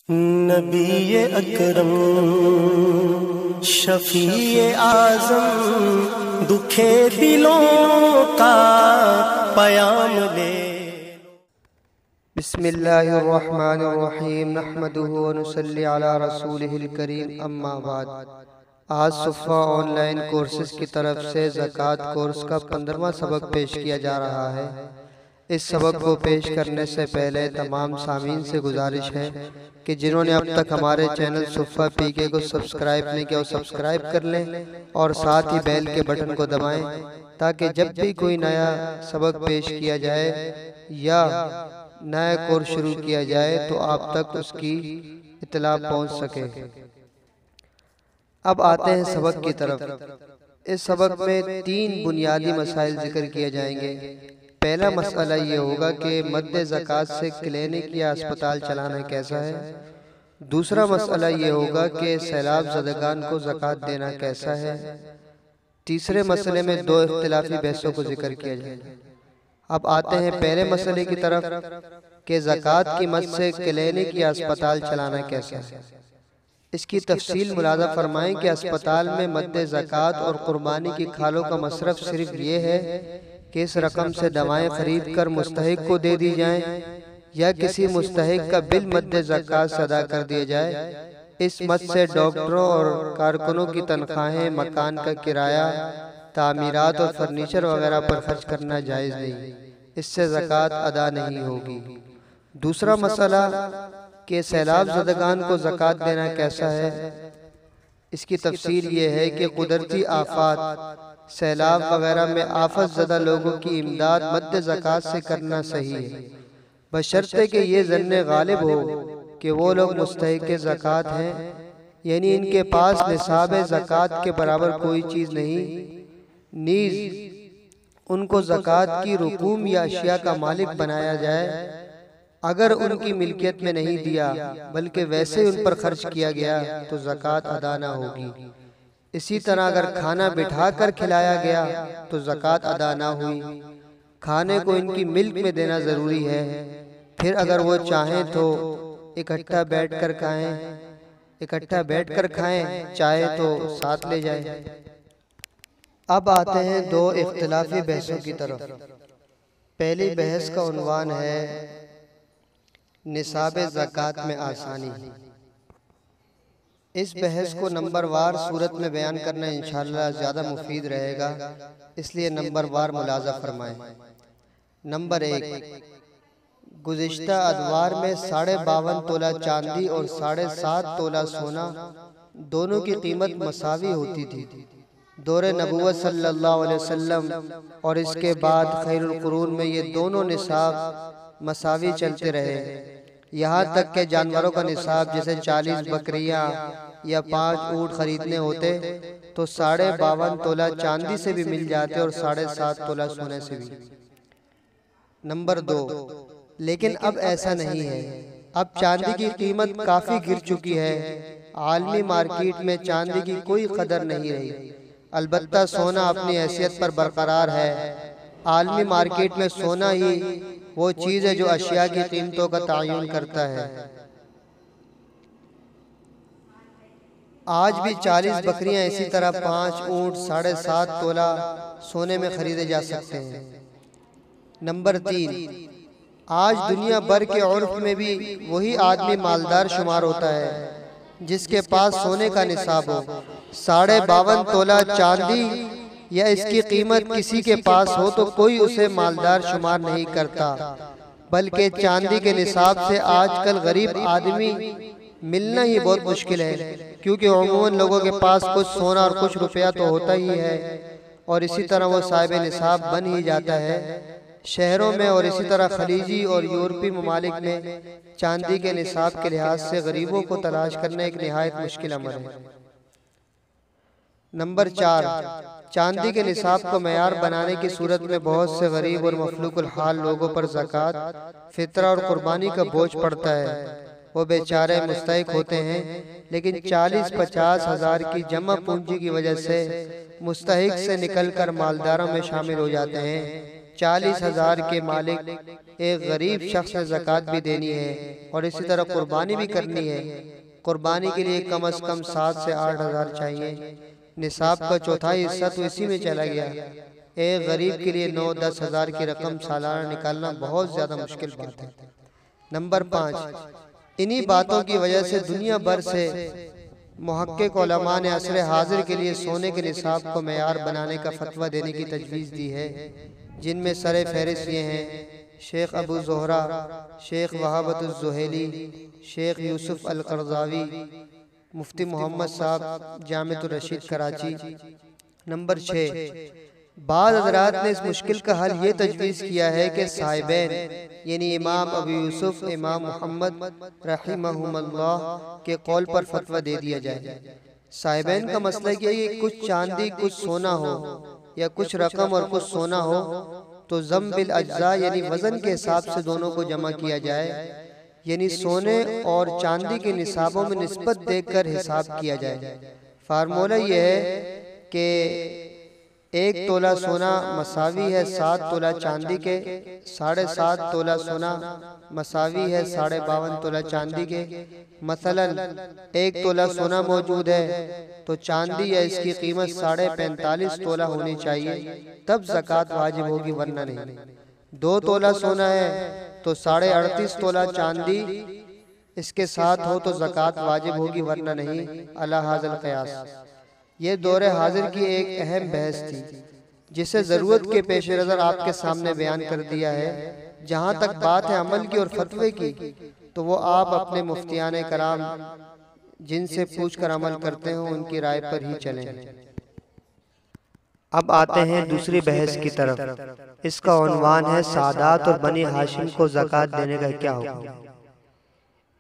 नबी अकरम शफीए आज़म दुखे दिलों का पयाम ले। बिस्मिल्लाहिर्रहमानिर्रहीम नहमदुहु व नुसल्ली अला रसूलिहिल करीम अम्मा बाद। आज सुफ़ा ऑनलाइन कोर्सेज़ की तरफ से ज़कात कोर्स का 15वां सबक पेश किया जा रहा है। इस सबक को पेश करने से पहले तमाम सामीन से गुजारिश है कि जिन्होंने अब तक हमारे चैनल सुफ़ा पीके को सब्सक्राइब नहीं किया वो सब्सक्राइब कर लें और साथ ही बेल के बटन को दबाएं ताकि जब भी कोई नया सबक पेश किया जाए या नया कोर्स शुरू किया जाए तो आप तक उसकी इत्तला पहुंच सके। अब आते हैं सबक की तरफ। इस सबक में 3 बुनियादी मसाइल जिक्र किए जाएंगे। पहला मसला ये होगा कि मद्दे ज़कात से क्लिनिक या अस्पताल चलाना कैसा है। दूसरा मसला ये होगा कि सैलाब ज़दगान को ज़कात देना कैसा है। तीसरे मसले में 2 इख्तिलाफी बहसों को जिक्र किया जाएगा। अब आते हैं पहले मसले की तरफ कि ज़कात की मद से क्लिनिक या अस्पताल चलाना कैसा है। इसकी तफसील मुलाज़ा फरमाएं कि अस्पताल में मद्दे ज़कात और कुर्बानी की खालों का मसरफ सिर्फ ये है कि इस रकम से दवाएं खरीद कर मुस्तहिक को दे दी जाएं या किसी मुस्तहिक का बिल मद्दे ज़कात से अदा कर दिया जाए। इस मद से डॉक्टरों और कारकुनों की तनख्वाहें, मकान का किराया, तामीरात और फर्नीचर वगैरह पर खर्च करना जायज़ नहीं, इससे ज़कात अदा नहीं होगी। दूसरा मसला कि सैलाब ज़दगान को ज़कात देना कैसा है। इसकी तफसील ये है कि कुदरती आफात, सैलाब वगैरह में आफत ज़दा लोगों की इमदाद मद्दे ज़कात से करना सही है, बशर्ते कि ये ज़न्ने गालिब हो कि वो लोग मुस्तहिक़ ज़कात हैं, यानी इनके पास निसाब ज़कात के बराबर कोई चीज़ नहीं, नीज़ उनको ज़कात की रुकूम या अशिया का मालिक बनाया जाए। अगर उनकी मिल्कियत में नहीं दिया बल्कि वैसे उन पर खर्च किया गया तो ज़कात अदा ना होगी। इसी तरह अगर खाना बिठा कर खिलाया गया तो ज़कात अदा ना हुई। खाने को इनकी मिल्क में देना ज़रूरी है। फिर अगर वो चाहें तो इकट्ठा बैठकर खाएं, चाहे तो साथ ले जाएं। अब आते हैं 2 इख्तिलाफी बहसों की तरफ। पहली बहस का उन्वान है निसाब ज़कात में आसानी। इस बहस को नंबरवार सूरत में बयान करना इंशाअल्लाह ज़्यादा मुफीद रहेगा, इसलिए नंबरवार मुलाज़ा फरमाएं। नंबर 1, गुज़िश्ता अदवार में 52.5 तोला चांदी और 7.5 तोला सोना दोनों की कीमत मसावी होती थी। दौरे नबूवत सल्लल्लाहु अलैहि वसल्लम और इसके बाद खैरुल कुरून में ये दोनों निसाब मसावी चलते रहे, यहाँ तक के जानवरों का निसाब जैसे 40 बकरियाँ या 5 ऊँट खरीदने होते तो 52.5 तोला चांदी से भी मिल जाते और 7.5 तोला सोने से भी। नंबर 2, लेकिन अब ऐसा नहीं है। अब चांदी की कीमत काफ़ी गिर चुकी है। आलमी मार्केट में चांदी की कोई कदर नहीं रही, अलबत्ता सोना अपनी हैसियत पर बरकरार है। आलमी मार्केट में सोना ही वो चीज़ है जो अशिया की कीमतों का तयन करता है। आज भी 40 बकरियां इसी तरह 5 ऊँट 7.5 तोला सोने में खरीदे जा सकते हैं। नंबर 3, आज दुनिया भर के उर्फ में भी वही आदमी मालदार शुमार होता है जिसके पास सोने का निसाब हो। 52.5 तोला चांदी या इसकी कीमत किसी के पास हो तो कोई उसे मालदार शुमार नहीं करता, बल्कि चांदी के निसाब से आजकल गरीब आदमी मिलना ही बहुत मुश्किल है, क्योंकि अमूमन लोगों के पास कुछ सोना और कुछ रुपया तो होता ही है और इसी तरह वो साहिब निसाब बन ही जाता है। शहरों में और इसी तरह खलीजी और यूरोपीय ममालिक में चांदी के निसाब के लिहाज से गरीबों को तलाश करना एक निहायत मुश्किल अमल है। नंबर 4, चांदी के निसाब को मयार बनाने की सूरत में बहुत से गरीब और मफलूकुल हाल लोगों पर ज़कात, फितरा और कुर्बानी का बोझ पड़ता है। वो बेचारे मुस्तहिक होते हैं लेकिन 40-50 हज़ार की जमा पूंजी की वजह से मुस्तहिक से निकलकर मालदारों में शामिल हो जाते हैं। 40,000 के मालिक एक गरीब शख्स ने ज़कात भी देनी है और इसी तरह कुर्बानी भी करनी है। कुर्बानी के लिए कम से कम 7 से 8,000 चाहिए। निसाब का चौथाई हिस्सा तो इसी में चला गया। एक गरीब के लिए 9-10 हज़ार की रकम सालाना निकालना बहुत ज़्यादा मुश्किल बात है। नंबर 5, इन्हीं बातों की वजह से दुनिया भर से मुहक्किक उलमा ने असर हाजिर के लिए सोने के निसाब को मेयार बनाने का फतवा देने की तजवीज़ दी है, जिनमें सरे फहरिस्त ये हैं: शेख अबू ज़ोहरा, शेख वहाबतुज़्ज़ुहैली, शेख यूसुफ अल-क़रज़ावी, मुफ्ती मोहम्मद साहब जामिअतुर रशीद कराची। नंबर 6, बाद हज़रात ने इस मुश्किल का हल ये तजवीज़ किया है कि साहिबैन यानी इमाम अबू यूसुफ, इमाम मोहम्मद रहमहुमुल्लाह के कौल पर फतवा दे दिया जाए। साहिबैन का मसला ये है कि कुछ चांदी कुछ सोना हो या कुछ रकम और कुछ सोना हो तो ज़म बिल अज्जा यानी वज़न के हिसाब से दोनों को जमा किया जाए, यानी सोने और चांदी के निसाबों में निस्बत देखकर हिसाब किया जाए। फार्मूला यह है कि 1 तोला सोना मसावी है 7 तोला चांदी के, 7.5 तोला सोना मसावी है 52.5 तोला चांदी के। मसलन 1 तोला सोना मौजूद है तो चांदी या इसकी कीमत 45.5 तोला होनी चाहिए, तब ज़कात वाजिब होगी, वरना नहीं। 2 तोला सोना है तो 38.5 तोला चांदी इसके साथ हो तो ज़कात वाजिब होगी, वरना नहीं, अला हाज़िल क़यास। ये दौरे हाजिर की एक अहम बहस थी जिसे ज़रूरत के पेश नज़र आपके सामने बयान कर दिया है। जहाँ तक बात है अमल की और फतवे की, तो वो आप अपने मुफ्तियान कराम जिनसे पूछ कर अमल करते हैं उनकी राय पर ही चलें। अब आते हैं दूसरी बहस की तरफ। इसका उन्वान है सादात और बनी हाशिम को ज़कात देने का क्या हुक्म।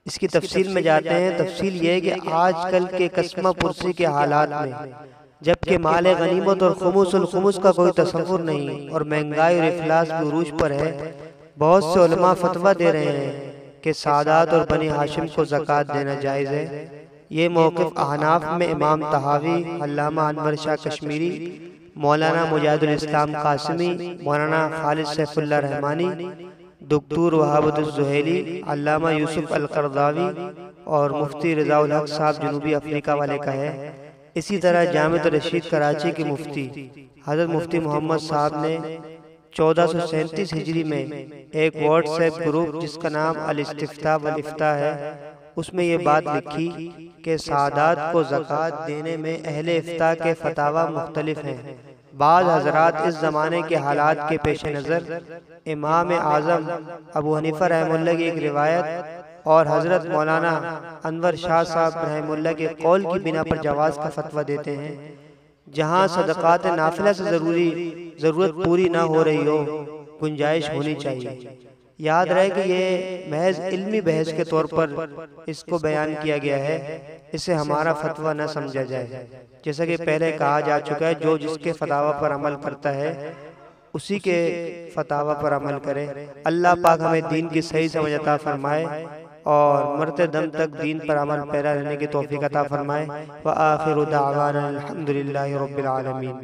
इसकी तफसील में जाते हैं। तफसील ये है कि आजकल के कस्मा पुरसी के हालात में, जबकि माल गनीमत और खुमुसुल खुमुस का कोई तसव्वुर नहीं और महंगाई और इफलास भी उरूज पर है, बहुत से उलमा फतवा दे रहे हैं कि सादात और बनी हाशिम को ज़कात देना जायज़ है। ये मौक़िफ़ अहनाफ में इमाम तहावी, अल्लामा अनवर शाह कश्मीरी, मौलाना मुजाहिदुल इस्लाम कासिमी, मौलाना खालिद सैफुल्लाह रहमानी, डॉक्टर वहाबतुज़्ज़ुहैली, अल्लामा यूसुफ अल-क़रज़ावी और मुफ्ती रज़ाउल हक साहब जनूबी अफ्रीका वाले का है। इसी तरह जामिअतुर रशीद कराची के मुफ्ती हज़रत मुफ्ती मोहम्मद साहब ने 1437 हिजरी में एक व्हाट्सएप ग्रुप जिसका नाम अल-इस्तिफ्ता वल इफ्ता है, उसमें ये बात लिखी कि सादात को ज़कात देने में अहले इफ्ता के फतावा मुख्तलिफ हैं। बाद हज़रात इस ज़माने के हालात के पेश नज़र इमाम आज़म अबू हनीफा रहमतुल्लाह की एक रिवायत और हज़रत मौलाना अनवर शाह साहब रहमतुल्लाह के कौल की बिना पर जवाज़ का फतवा देते हैं। जहाँ सदक़ात नाफिला से ज़रूरत पूरी ना हो रही हो, गुंजाइश होनी चाहिए। याद रहे कि ये महज इल्मी बहस के तौर पर इसको बयान किया गया है, इसे हमारा फतवा न समझा जाए। जैसा कि पहले कहा जा चुका है, जो जिसके फतावा पर अमल करता है उसी के फतावा पर अमल करे। अल्लाह पाक हमें दीन की सही समझ अता फरमाए और मरते दम तक दीन पर अमल पैरा रहने की तौफीक अता फरमाए। व आखिरु दावाना अल्हम्दुलिल्लाहि रब्बिल आलमीन।